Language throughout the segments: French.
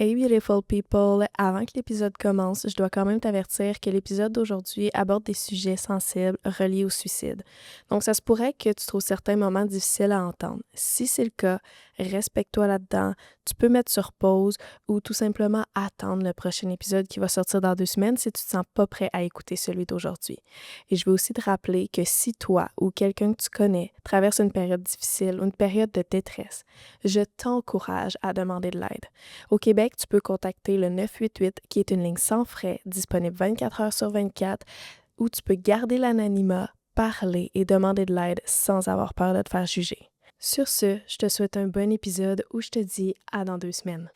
Hey beautiful people! Avant que l'épisode commence, je dois quand même t'avertir que l'épisode d'aujourd'hui aborde des sujets sensibles reliés au suicide. Donc ça se pourrait que tu trouves certains moments difficiles à entendre. Si c'est le cas, respecte-toi là-dedans. Tu peux mettre sur pause ou tout simplement attendre le prochain épisode qui va sortir dans 2 semaines si tu te sens pas prêt à écouter celui d'aujourd'hui. Et je veux aussi te rappeler que si toi ou quelqu'un que tu connais traverse une période difficile ou une période de détresse, je t'encourage à demander de l'aide. Au Québec, tu peux contacter le 988 qui est une ligne sans frais, disponible 24 heures sur 24, où tu peux garder l'anonymat, parler et demander de l'aide sans avoir peur de te faire juger. Sur ce, je te souhaite un bon épisode où je te dis à dans 2 semaines.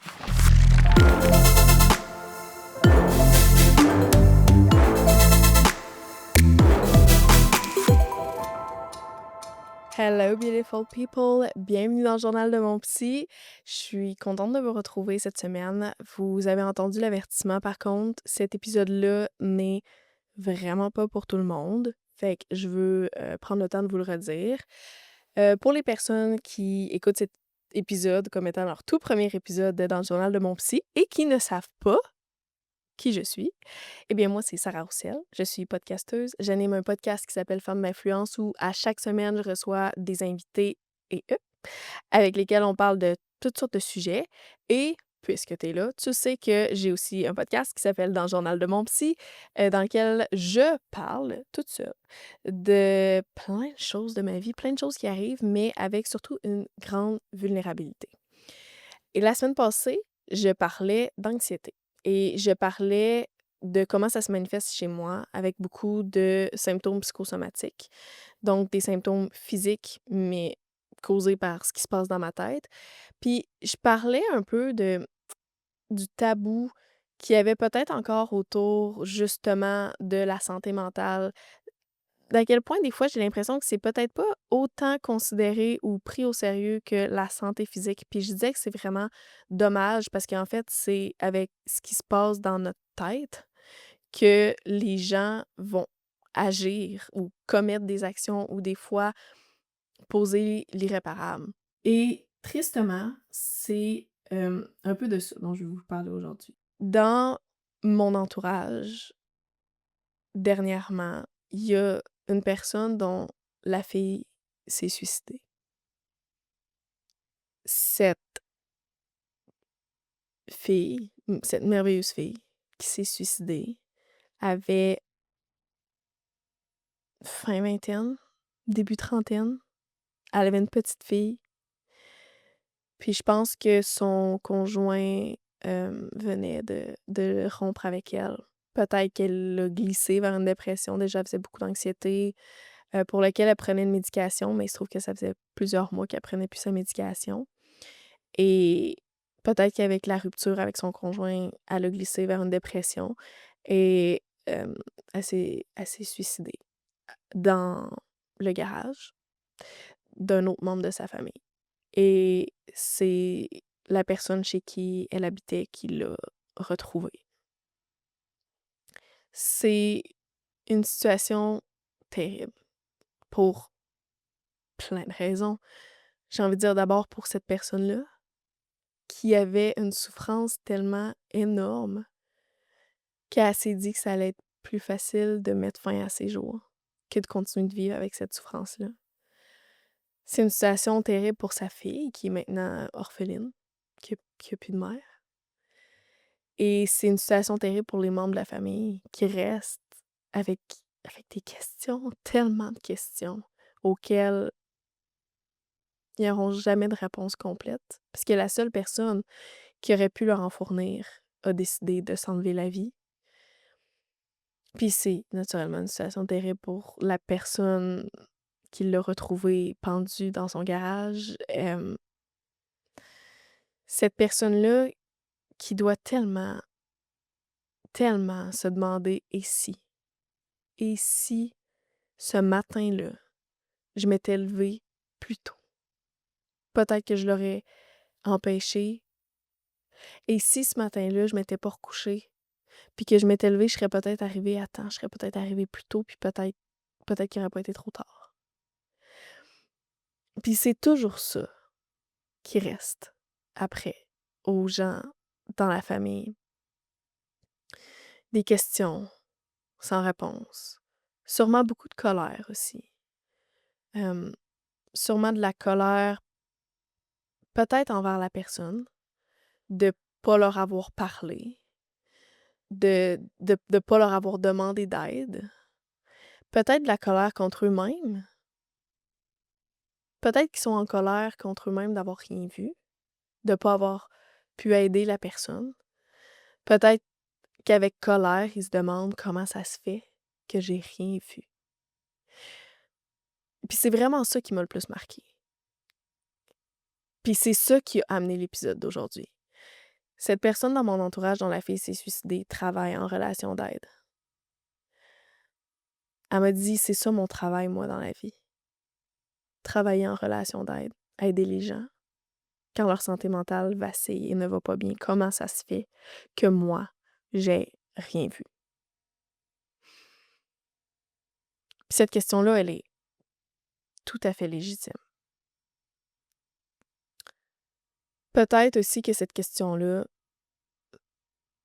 Hello beautiful people, bienvenue dans le journal de mon psy. Je suis contente de vous retrouver cette semaine. Vous avez entendu l'avertissement par contre, cet épisode-là n'est vraiment pas pour tout le monde. Fait que je veux prendre le temps de vous le redire. Pour les personnes qui écoutent cet épisode comme étant leur tout premier épisode dans le journal de mon psy et qui ne savent pas qui je suis, eh bien moi c'est Sarah Roussel, je suis podcasteuse, j'anime un podcast qui s'appelle Femmes d'influence où à chaque semaine je reçois des invités et eux avec lesquels on parle de toutes sortes de sujets. Et puisque tu es là, tu sais que j'ai aussi un podcast qui s'appelle Dans le journal de mon psy, dans lequel je parle toute seule de plein de choses de ma vie, plein de choses qui arrivent, mais avec surtout une grande vulnérabilité. Et la semaine passée, je parlais d'anxiété et je parlais de comment ça se manifeste chez moi avec beaucoup de symptômes psychosomatiques, donc des symptômes physiques, mais causés par ce qui se passe dans ma tête. Puis je parlais un peu du tabou qu'il y avait peut-être encore autour justement de la santé mentale, d'à quel point des fois j'ai l'impression que c'est peut-être pas autant considéré ou pris au sérieux que la santé physique. Puis je disais que c'est vraiment dommage parce qu'en fait, c'est avec ce qui se passe dans notre tête que les gens vont agir ou commettre des actions ou des fois poser l'irréparable. Et tristement, c'est un peu de ça dont je vais vous parler aujourd'hui. Dans mon entourage, dernièrement, il y a une personne dont la fille s'est suicidée. Cette cette merveilleuse fille qui s'est suicidée avait fin vingtaine, début trentaine. Elle avait une petite fille. Puis je pense que son conjoint venait de rompre avec elle. Peut-être qu'elle a glissé vers une dépression. Déjà, elle faisait beaucoup d'anxiété. Pour lequel elle prenait une médication, mais il se trouve que ça faisait plusieurs mois qu'elle prenait plus sa médication. Et peut-être qu'avec la rupture avec son conjoint, elle a glissé vers une dépression et elle s'est suicidée dans le garage d'un autre membre de sa famille. Et c'est la personne chez qui elle habitait qui l'a retrouvée. C'est une situation terrible pour plein de raisons. J'ai envie de dire d'abord pour cette personne-là, qui avait une souffrance tellement énorme qu'elle s'est dit que ça allait être plus facile de mettre fin à ses jours que de continuer de vivre avec cette souffrance-là. C'est une situation terrible pour sa fille, qui est maintenant orpheline, qui a plus de mère. Et c'est une situation terrible pour les membres de la famille qui restent avec, avec des questions, tellement de questions auxquelles ils n'auront jamais de réponse complète. Parce que la seule personne qui aurait pu leur en fournir a décidé de s'enlever la vie. Puis c'est naturellement une situation terrible pour la personne qui l'a retrouvée pendue dans son garage. Cette personne-là qui doit tellement, tellement se demander « et si? Et si ce matin-là, je m'étais levée plus tôt? Peut-être que je l'aurais empêché. Et si ce matin-là, je m'étais pas recouchée, puis que je m'étais levée, je serais peut-être arrivée à temps, je serais peut-être arrivée plus tôt, puis peut-être qu'il aurait pas été trop tard. » Puis c'est toujours ça qui reste après aux gens dans la famille. Des questions sans réponse. Sûrement beaucoup de colère aussi. Hem, Sûrement de la colère peut-être envers la personne, de pas leur avoir parlé, de pas leur avoir demandé d'aide. Peut-être de la colère contre eux-mêmes. Peut-être qu'ils sont en colère contre eux-mêmes d'avoir rien vu, de pas avoir pu aider la personne. Peut-être qu'avec colère, ils se demandent comment ça se fait que j'ai rien vu. Puis c'est vraiment ça qui m'a le plus marqué. Puis c'est ça qui a amené l'épisode d'aujourd'hui. Cette personne dans mon entourage dont la fille s'est suicidée travaille en relation d'aide. Elle m'a dit: «C'est ça mon travail, moi, dans la vie. Travailler en relation d'aide, aider les gens quand leur santé mentale vacille et ne va pas bien. Comment ça se fait que moi, j'ai rien vu?» Puis cette question-là, elle est tout à fait légitime. Peut-être aussi que cette question-là,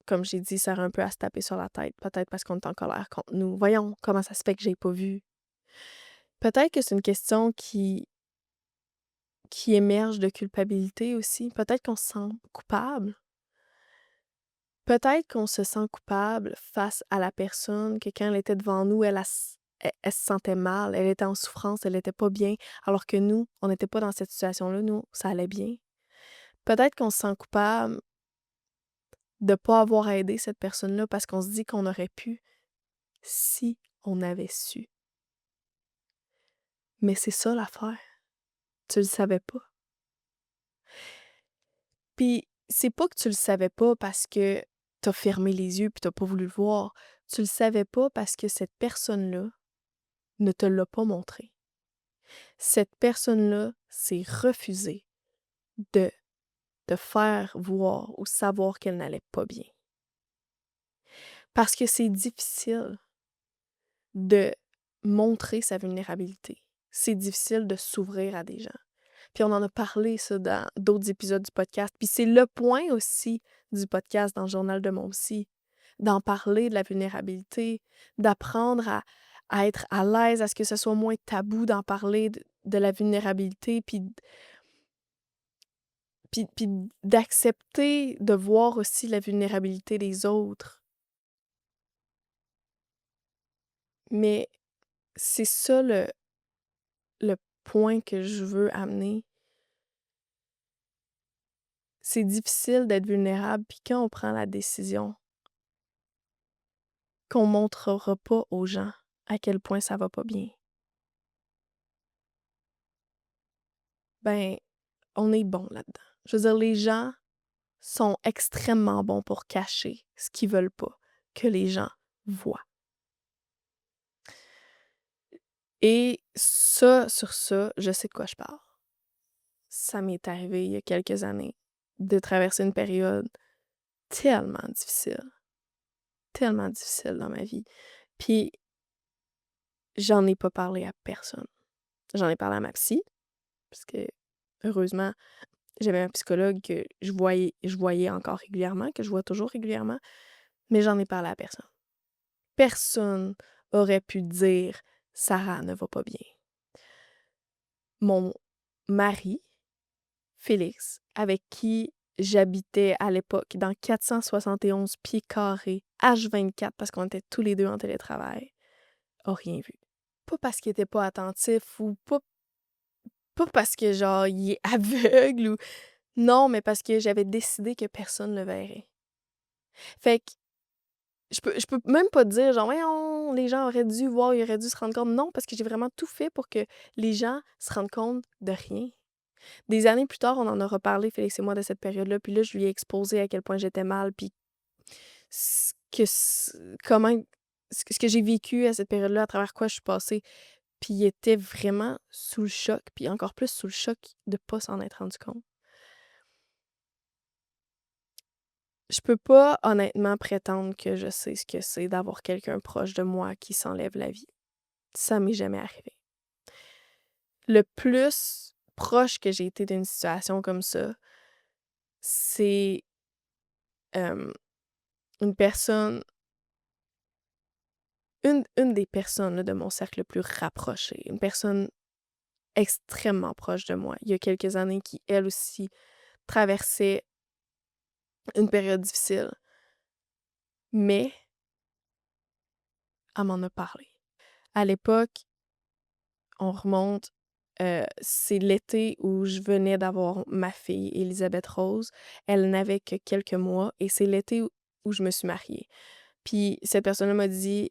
comme j'ai dit, sert un peu à se taper sur la tête. Peut-être parce qu'on est en colère contre nous. Voyons, comment ça se fait que j'ai pas vu? Peut-être que c'est une question qui émerge de culpabilité aussi. Peut-être qu'on se sent coupable. Peut-être qu'on se sent coupable face à la personne, que quand elle était devant nous, elle se sentait mal, elle était en souffrance, elle était pas bien, alors que nous, on n'était pas dans cette situation-là, nous, ça allait bien. Peut-être qu'on se sent coupable de pas avoir aidé cette personne-là parce qu'on se dit qu'on aurait pu si on avait su. Mais c'est ça l'affaire, tu le savais pas. Puis c'est pas que tu le savais pas parce que t'as fermé les yeux puis t'as pas voulu le voir. Tu le savais pas parce que cette personne-là ne te l'a pas montré. Cette personne-là s'est refusée de te faire voir ou savoir qu'elle n'allait pas bien. Parce que c'est difficile de montrer sa vulnérabilité. C'est difficile de s'ouvrir à des gens. Puis on en a parlé, ça, dans d'autres épisodes du podcast. Puis c'est le point aussi du podcast dans le Journal de mon psy, d'en parler de la vulnérabilité, d'apprendre à être à l'aise, à ce que ce soit moins tabou d'en parler de la vulnérabilité, puis d'accepter de voir aussi la vulnérabilité des autres. Mais c'est ça le point que je veux amener. C'est difficile d'être vulnérable, puis quand on prend la décision qu'on montrera pas aux gens à quel point ça va pas bien, ben, on est bon là-dedans. Je veux dire, les gens sont extrêmement bons pour cacher ce qu'ils veulent pas que les gens voient. Et ça, sur ça, je sais de quoi je parle. Ça m'est arrivé il y a quelques années de traverser une période tellement difficile dans ma vie. Puis j'en ai pas parlé à personne. J'en ai parlé à ma psy, parce que heureusement, j'avais un psychologue que je voyais encore régulièrement, que je vois toujours régulièrement, mais j'en ai parlé à personne. Personne aurait pu dire: «Sarah ne va pas bien». Mon mari, Félix, avec qui j'habitais à l'époque dans 471 pieds carrés, H24, parce qu'on était tous les 2 en télétravail, a rien vu. Pas parce qu'il était pas attentif ou pas parce que, genre, il est aveugle ou non, mais parce que j'avais décidé que personne le verrait. Fait que je peux même pas dire genre: «Voyons, les gens auraient dû voir, ils auraient dû se rendre compte». Non, parce que j'ai vraiment tout fait pour que les gens se rendent compte de rien. Des années plus tard, on en a reparlé, Félix et moi, de cette période-là, puis là, je lui ai exposé à quel point j'étais mal, puis ce que c comment ce que j'ai vécu à cette période-là, à travers quoi je suis passée. Puis il était vraiment sous le choc, puis encore plus sous le choc de pas s'en être rendu compte. Je peux pas honnêtement prétendre que je sais ce que c'est d'avoir quelqu'un proche de moi qui s'enlève la vie. Ça m'est jamais arrivé. Le plus proche que j'ai été d'une situation comme ça, c'est hem, une personne une des personnes là, de mon cercle le plus rapproché, une personne extrêmement proche de moi, il y a quelques années, qui elle aussi traversait une période difficile, mais elle m'en a parlé. À l'époque, on remonte, c'est l'été où je venais d'avoir ma fille, Élisabeth Rose. Elle n'avait que quelques mois et c'est l'été où je me suis mariée. Puis cette personne-là m'a dit: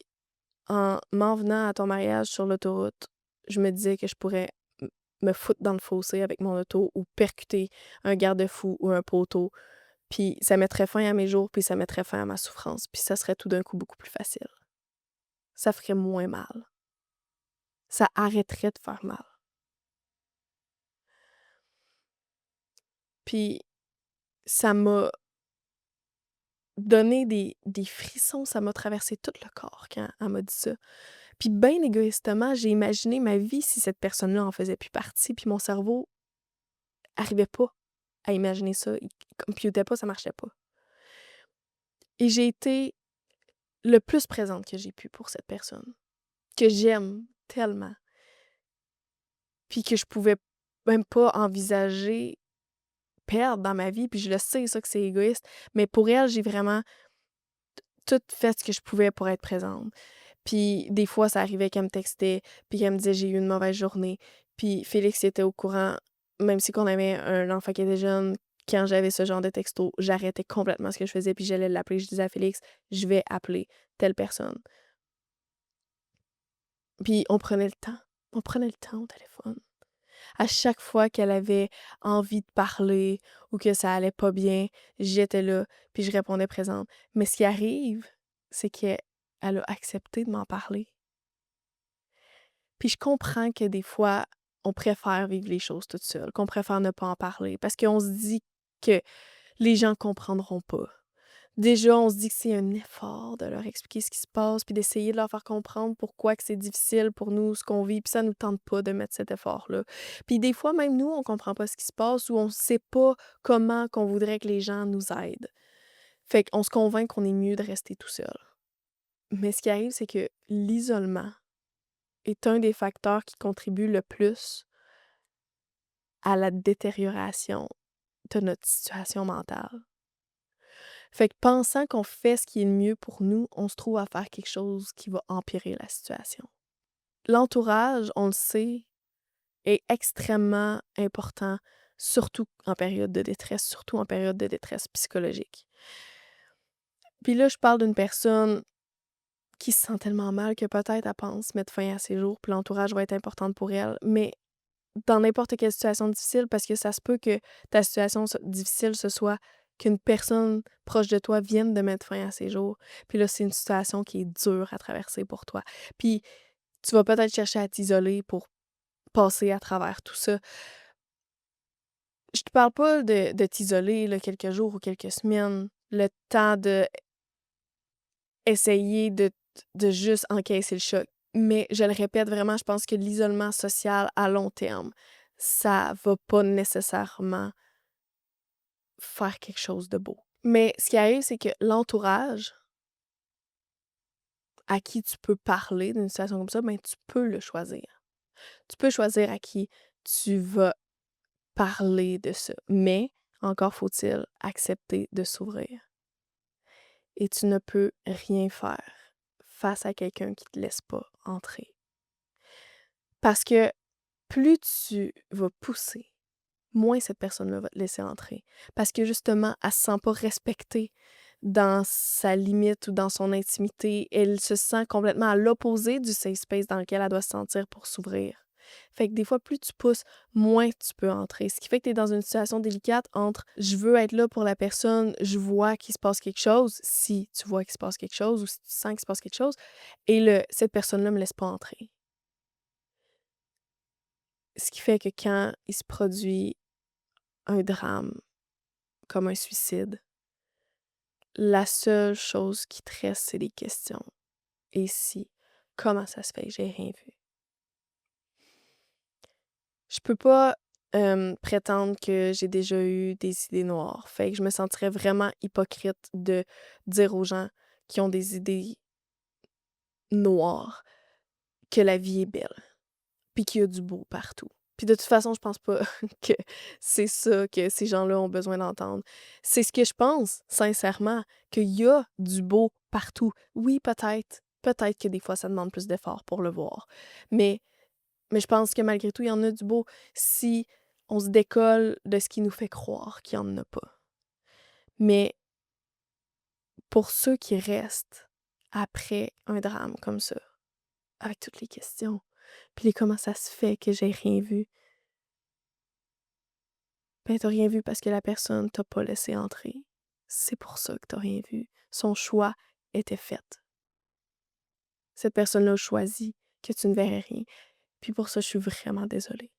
«En m'en venant à ton mariage sur l'autoroute, je me disais que je pourrais me foutre dans le fossé avec mon auto ou percuter un garde-fou ou un poteau, puis ça mettrait fin à mes jours, puis ça mettrait fin à ma souffrance, puis ça serait tout d'un coup beaucoup plus facile. Ça ferait moins mal. Ça arrêterait de faire mal». Puis ça m'a donné des frissons, ça m'a traversé tout le corps quand elle m'a dit ça. Puis bien égoïstement, j'ai imaginé ma vie si cette personne-là en faisait plus partie, puis mon cerveau arrivait pas à imaginer ça, il computait pas, ça marchait pas. Et j'ai été le plus présente que j'ai pu pour cette personne, que j'aime tellement, puis que je pouvais même pas envisager perdre dans ma vie, puis je le sais ça que c'est égoïste, mais pour elle, j'ai vraiment tout fait ce que je pouvais pour être présente. Puis des fois, ça arrivait qu'elle me textait, puis qu'elle me disait: «J'ai eu une mauvaise journée». Puis Félix était au courant, même si qu'on avait un enfant qui était jeune, quand j'avais ce genre de texto, j'arrêtais complètement ce que je faisais, puis j'allais l'appeler. Je disais à Félix: «Je vais appeler telle personne». Puis on prenait le temps. On prenait le temps au téléphone. À chaque fois qu'elle avait envie de parler ou que ça allait pas bien, j'étais là, puis je répondais présente. Mais ce qui arrive, c'est qu'elle a accepté de m'en parler. Puis je comprends que des fois, on préfère vivre les choses toute seule, qu'on préfère ne pas en parler parce qu'on se dit que les gens comprendront pas. Déjà, on se dit que c'est un effort de leur expliquer ce qui se passe puis d'essayer de leur faire comprendre pourquoi que c'est difficile pour nous, ce qu'on vit, puis ça nous tente pas de mettre cet effort-là. Puis des fois, même nous, on comprend pas ce qui se passe ou on sait pas comment qu'on voudrait que les gens nous aident. Fait qu'on se convainc qu'on est mieux de rester tout seul. Mais ce qui arrive, c'est que l'isolement est un des facteurs qui contribue le plus à la détérioration de notre situation mentale. Fait que pensant qu'on fait ce qui est le mieux pour nous, on se trouve à faire quelque chose qui va empirer la situation. L'entourage, on le sait, est extrêmement important, surtout en période de détresse, surtout en période de détresse psychologique. Puis là, je parle d'une personne qui se sent tellement mal que peut-être elle pense mettre fin à ses jours, puis l'entourage va être important pour elle, mais dans n'importe quelle situation difficile, parce que ça se peut que ta situation difficile, ce soit qu'une personne proche de toi vienne de mettre fin à ses jours. Puis là, c'est une situation qui est dure à traverser pour toi. Puis tu vas peut-être chercher à t'isoler pour passer à travers tout ça. Je te parle pas de t'isoler là, quelques jours ou quelques semaines, le temps de essayer de juste encaisser le choc. Mais je le répète vraiment, je pense que l'isolement social à long terme, ça va pas nécessairement faire quelque chose de beau. Mais ce qui arrive, c'est que l'entourage à qui tu peux parler d'une situation comme ça, ben, tu peux le choisir. Tu peux choisir à qui tu vas parler de ça. Mais encore faut-il accepter de s'ouvrir. Et tu ne peux rien faire face à quelqu'un qui te laisse pas entrer. Parce que plus tu vas pousser, moins cette personne-là va te laisser entrer. Parce que justement, elle se sent pas respectée dans sa limite ou dans son intimité. Elle se sent complètement à l'opposé du safe space dans lequel elle doit se sentir pour s'ouvrir. Fait que des fois, plus tu pousses, moins tu peux entrer. Ce qui fait que tu es dans une situation délicate entre je veux être là pour la personne, je vois qu'il se passe quelque chose, si tu vois qu'il se passe quelque chose ou si tu sens qu'il se passe quelque chose, et cette personne-là me laisse pas entrer. Ce qui fait que quand il se produit un drame comme un suicide, la seule chose qui te reste, c'est des questions. Et si? Comment ça se fait que j'ai rien vu? Je peux pas prétendre que j'ai déjà eu des idées noires. Fait que je me sentirais vraiment hypocrite de dire aux gens qui ont des idées noires que la vie est belle, puis qu'il y a du beau partout. Puis de toute façon, je pense pas que c'est ça que ces gens-là ont besoin d'entendre. C'est ce que je pense, sincèrement, qu'il y a du beau partout. Oui, peut-être que des fois, ça demande plus d'efforts pour le voir. Mais je pense que malgré tout, il y en a du beau si on se décolle de ce qui nous fait croire qu'il y en a pas. Mais pour ceux qui restent après un drame comme ça, avec toutes les questions, puis les comment ça se fait que j'ai rien vu, ben t'as rien vu parce que la personne t'a pas laissé entrer. C'est pour ça que t'as rien vu. Son choix était fait. Cette personne-là a choisi que tu ne verrais rien. Puis pour ça, je suis vraiment désolée.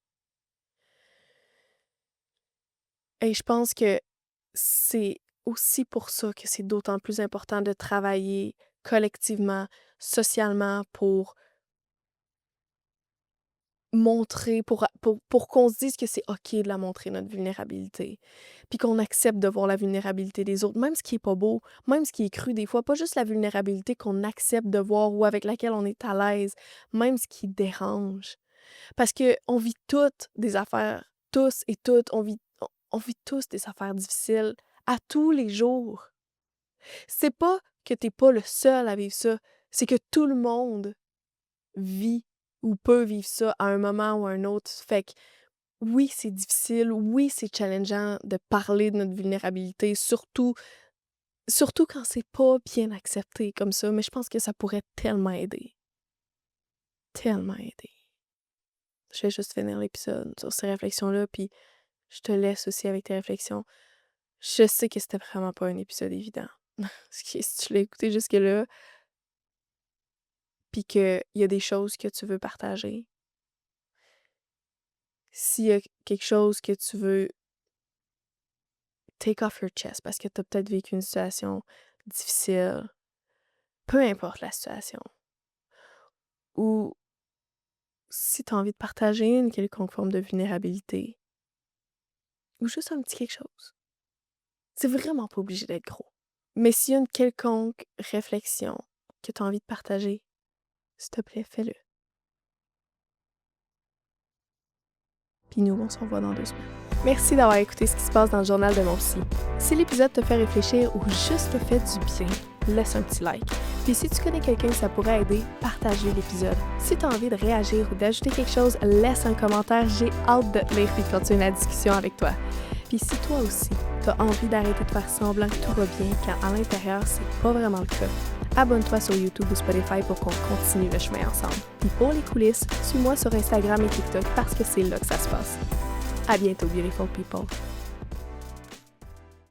Et je pense que c'est aussi pour ça que c'est d'autant plus important de travailler collectivement, socialement, pour montrer, pour qu'on se dise que c'est OK de la montrer, notre vulnérabilité. Puis qu'on accepte de voir la vulnérabilité des autres, même ce qui est pas beau, même ce qui est cru des fois, pas juste la vulnérabilité qu'on accepte de voir ou avec laquelle on est à l'aise, même ce qui dérange. Parce qu'on vit toutes des affaires, tous et toutes, on vit tous des affaires difficiles à tous les jours. C'est pas que t'es pas le seul à vivre ça, c'est que tout le monde vit ou peut vivre ça à un moment ou à un autre. Fait que oui, c'est difficile, oui, c'est challengeant de parler de notre vulnérabilité, surtout quand c'est pas bien accepté comme ça, mais je pense que ça pourrait tellement aider. Tellement aider. Je vais juste finir l'épisode sur ces réflexions-là, puis je te laisse aussi avec tes réflexions. Je sais que c'était vraiment pas un épisode évident. Parce que si tu l'as écouté jusque-là, puis qu'il y a des choses que tu veux partager, s'il y a quelque chose que tu veux take off your chest parce que tu as peut-être vécu une situation difficile, peu importe la situation, ou si tu as envie de partager une quelconque forme de vulnérabilité, ou juste un petit quelque chose, c'est vraiment pas obligé d'être gros. Mais s'il y a une quelconque réflexion que tu as envie de partager, s'il te plaît, fais-le. Puis nous, on se revoit dans 2 semaines. Merci d'avoir écouté ce qui se passe dans le journal de mon psy. Si l'épisode te fait réfléchir ou juste te fait du bien, laisse un petit like. Puis si tu connais quelqu'un que ça pourrait aider, partage-lui l'épisode. Si tu as envie de réagir ou d'ajouter quelque chose, laisse un commentaire. J'ai hâte de te lire et de continuer la discussion avec toi. Puis si toi aussi, tu as envie d'arrêter de faire semblant que tout va bien quand à l'intérieur, c'est pas vraiment le cas, abonne-toi sur YouTube ou Spotify pour qu'on continue le chemin ensemble. Puis pour les coulisses, suis-moi sur Instagram et TikTok parce que c'est là que ça se passe. À bientôt, beautiful people.